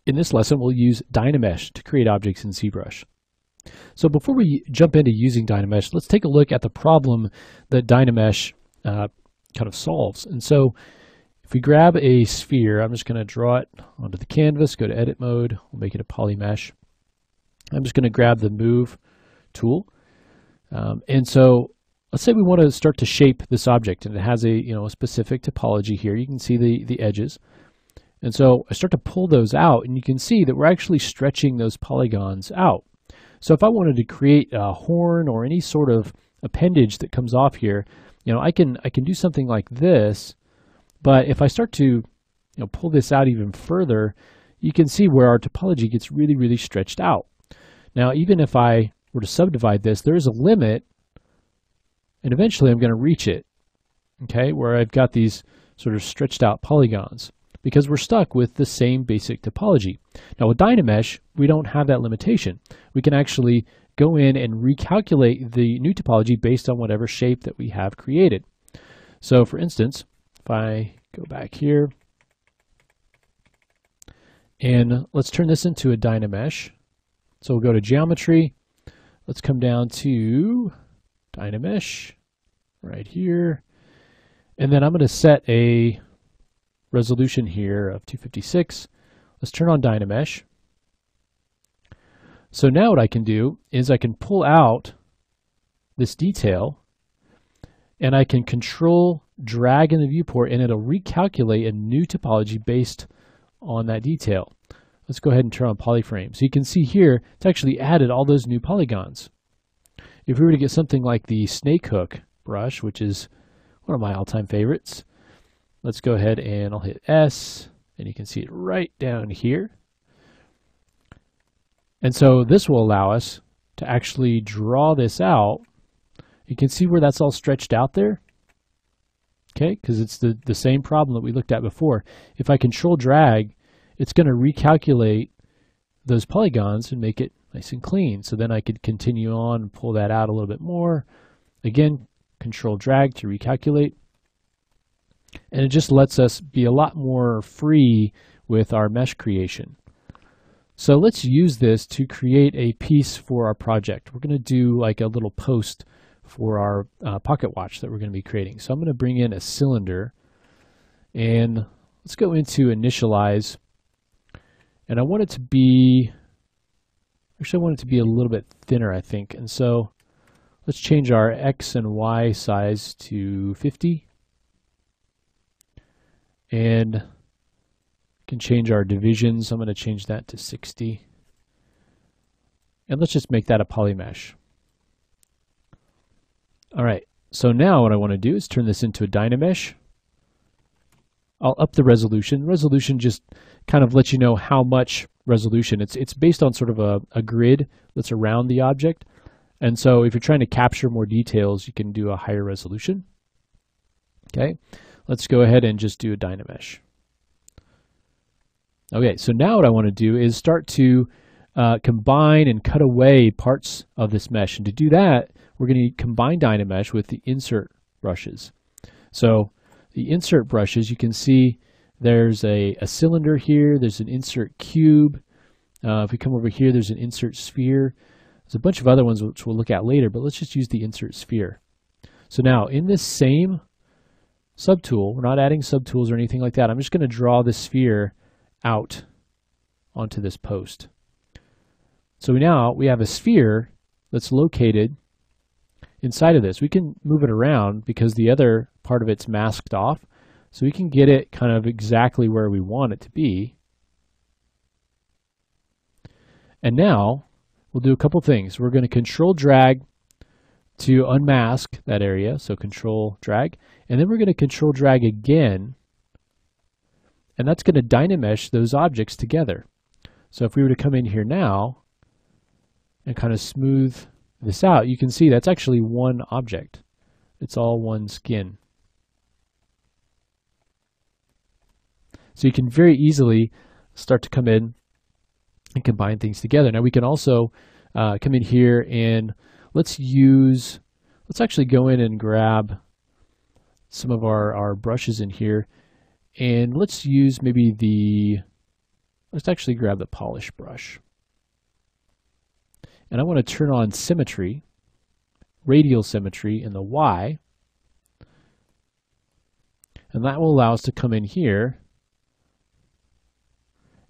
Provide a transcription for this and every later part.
In this lesson, we'll use Dynamesh to create objects in ZBrush. So before we jump into using Dynamesh, let's take a look at the problem that Dynamesh kind of solves. And so if we grab a sphere, I'm just going to draw it onto the canvas, go to edit mode, we'll make it a polymesh. I'm just going to grab the move tool. And so let's say we want to start to shape this object, and it has a specific topology here. You can see the edges. And so I start to pull those out, and you can see that we're actually stretching those polygons out. So if I wanted to create a horn or any sort of appendage that comes off here, I can do something like this. But if I start to pull this out even further, you can see where our topology gets really, really stretched out. Now, even if I were to subdivide this, there is a limit, and eventually I'm going to reach it, okay, where I've got these sort of stretched out polygons, because we're stuck with the same basic topology. Now with Dynamesh, we don't have that limitation. We can actually go in and recalculate the new topology based on whatever shape that we have created. So for instance, if I go back here, and let's turn this into a Dynamesh. So we'll go to Geometry. Let's come down to Dynamesh right here. And then I'm going to set a resolution here of 256. Let's turn on Dynamesh. So now what I can do is I can pull out this detail, and I can control drag in the viewport, and it'll recalculate a new topology based on that detail. Let's go ahead and turn on polyframe. So you can see here, it's actually added all those new polygons. If we were to get something like the snake hook brush, which is one of my all-time favorites, let's go ahead and I'll hit S, and you can see it right down here. And so this will allow us to actually draw this out. You can see where that's all stretched out there, okay, because it's the same problem that we looked at before. If I control drag, it's going to recalculate those polygons and make it nice and clean. So then I could continue on and pull that out a little bit more. Again, control drag to recalculate. And it just lets us be a lot more free with our mesh creation. So let's use this to create a piece for our project. We're going to do like a little post for our pocket watch that we're going to be creating. So I'm going to bring in a cylinder, and let's go into initialize. And I want it to be, actually I want it to be a little bit thinner, I think. And so let's change our X and Y size to 50. And can change our divisions. I'm going to change that to 60. And let's just make that a polymesh. All right, so now what I want to do is turn this into a Dynamesh. I'll up the resolution. Resolution just kind of lets you know how much resolution. It's based on sort of a grid that's around the object. And so if you're trying to capture more details, you can do a higher resolution. Okay, let's go ahead and just do a Dynamesh. Okay, so now what I want to do is start to combine and cut away parts of this mesh. And to do that, we're going to combine Dynamesh with the insert brushes. So the insert brushes, you can see there's a cylinder here, there's an insert cube. If we come over here, there's an insert sphere. There's a bunch of other ones which we'll look at later, but let's just use the insert sphere. So now in this same subtool, we're not adding subtools or anything like that. I'm just going to draw the sphere out onto this post. So now we have a sphere that's located inside of this. We can move it around because the other part of it's masked off. So we can get it kind of exactly where we want it to be. And now we'll do a couple things. We're going to control drag to unmask that area. So control drag. And then we're going to control drag again. And that's going to Dynamesh those objects together. So if we were to come in here now and kind of smooth this out, you can see that's actually one object. It's all one skin. So you can very easily start to come in and combine things together. Now we can also come in here and let's actually go in and grab some of our brushes in here, and let's use maybe let's actually grab the polish brush. And I want to turn on symmetry, radial symmetry in the Y. And that will allow us to come in here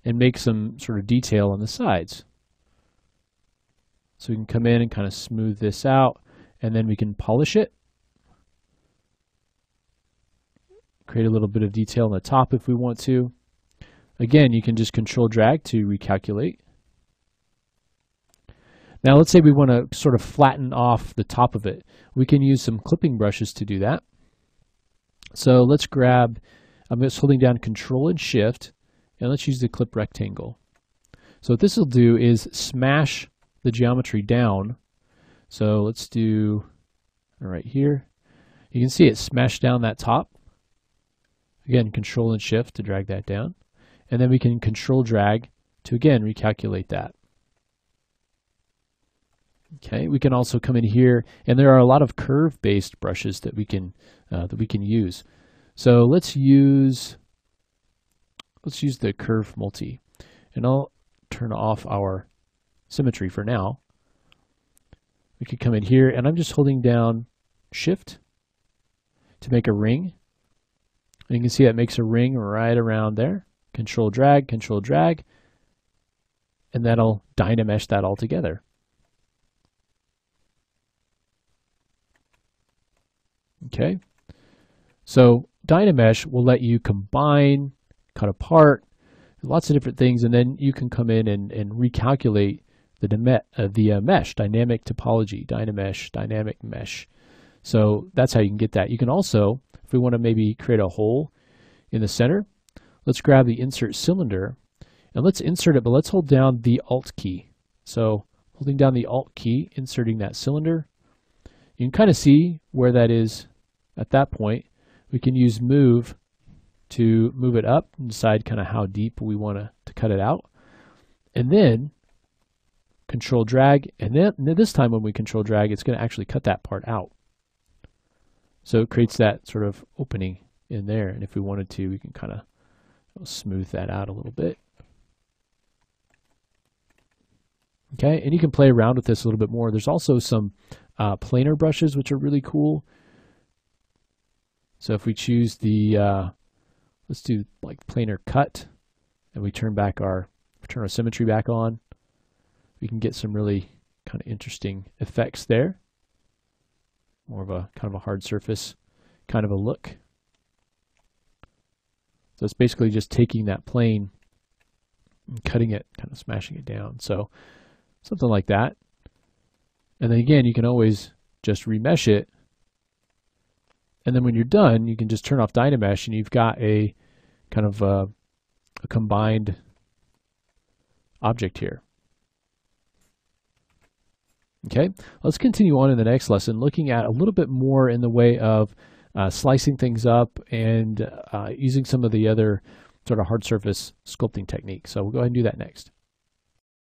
and make some sort of detail on the sides. So we can come in and kind of smooth this out, and then we can polish it. Create a little bit of detail on the top if we want to. Again, you can just control drag to recalculate. Now let's say we want to sort of flatten off the top of it. We can use some clipping brushes to do that. So let's grab, I'm just holding down Control and Shift, and let's use the clip rectangle. So what this will do is smash the geometry down. So let's do right here. You can see it smashed down that top. Again, Control and Shift to drag that down. And then we can Control drag to again recalculate that. Okay, we can also come in here, and there are a lot of curve-based brushes that we can use. So let's use the curve multi, and I'll turn off our symmetry for now. We could come in here, and I'm just holding down Shift to make a ring. And you can see that makes a ring right around there. Control drag, and that'll Dynamesh that all together. Okay, so Dynamesh will let you combine, cut apart, lots of different things, and then you can come in and recalculate the mesh, dynamic topology, Dynamesh, dynamic mesh. So that's how you can get that. You can also, if we want to maybe create a hole in the center, let's grab the insert cylinder, and let's insert it, but let's hold down the Alt key. So holding down the Alt key, inserting that cylinder. You can kind of see where that is at that point. We can use Move to move it up and decide kind of how deep we want to cut it out. And then Control drag, and then this time when we Control drag, it's going to actually cut that part out. So it creates that sort of opening in there. And if we wanted to, we can kind of smooth that out a little bit. Okay, and you can play around with this a little bit more. There's also some planar brushes, which are really cool. So if we choose the, let's do like planar cut, and we turn our symmetry back on, we can get some really kind of interesting effects there. More of a kind of a hard surface kind of a look. So it's basically just taking that plane and cutting it, kind of smashing it down. So something like that. And then again, you can always just remesh it. And then when you're done, you can just turn off Dynamesh, and you've got a kind of a combined object here. Okay, let's continue on in the next lesson, looking at a little bit more in the way of slicing things up and using some of the other sort of hard surface sculpting techniques. So we'll go ahead and do that next.